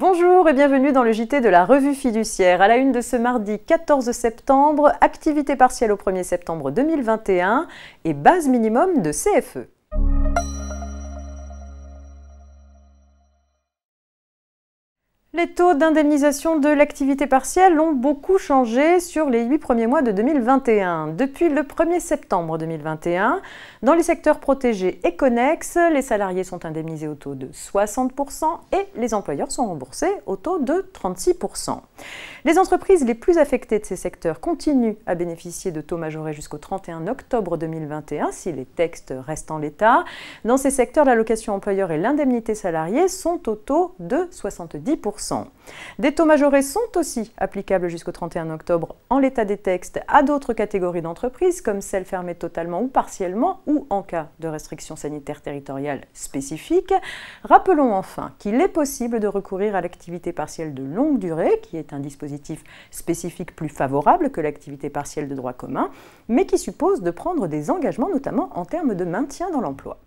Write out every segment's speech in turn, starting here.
Bonjour et bienvenue dans le JT de la Revue Fiduciaire. À la une de ce mardi 14 septembre, activité partielle au 1er septembre 2021 et base minimum de CFE. Les taux d'indemnisation de l'activité partielle ont beaucoup changé sur les 8 premiers mois de 2021. Depuis le 1er septembre 2021, dans les secteurs protégés et connexes, les salariés sont indemnisés au taux de 60% et les employeurs sont remboursés au taux de 36%. Les entreprises les plus affectées de ces secteurs continuent à bénéficier de taux majorés jusqu'au 31 octobre 2021 si les textes restent en l'état. Dans ces secteurs, l'allocation employeur et l'indemnité salariée sont au taux de 70%. Des taux majorés sont aussi applicables jusqu'au 31 octobre en l'état des textes à d'autres catégories d'entreprises comme celles fermées totalement ou partiellement ou en cas de restrictions sanitaires territoriales spécifiques. Rappelons enfin qu'il est possible de recourir à l'activité partielle de longue durée, qui est un dispositif spécifique plus favorable que l'activité partielle de droit commun, mais qui suppose de prendre des engagements notamment en termes de maintien dans l'emploi.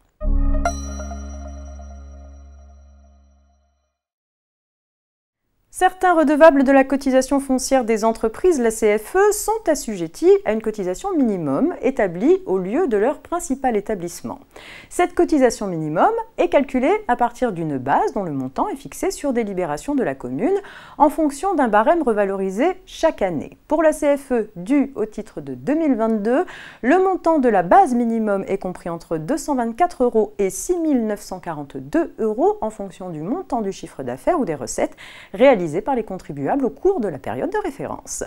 Certains redevables de la cotisation foncière des entreprises, la CFE, sont assujettis à une cotisation minimum établie au lieu de leur principal établissement. Cette cotisation minimum est calculée à partir d'une base dont le montant est fixé sur délibération de la commune en fonction d'un barème revalorisé chaque année. Pour la CFE due au titre de 2022, le montant de la base minimum est compris entre 224 € et 6 942 € en fonction du montant du chiffre d'affaires ou des recettes réalisées par les contribuables au cours de la période de référence.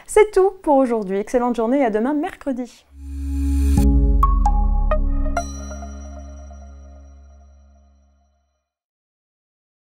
C'est tout pour aujourd'hui. Excellente journée et à demain mercredi.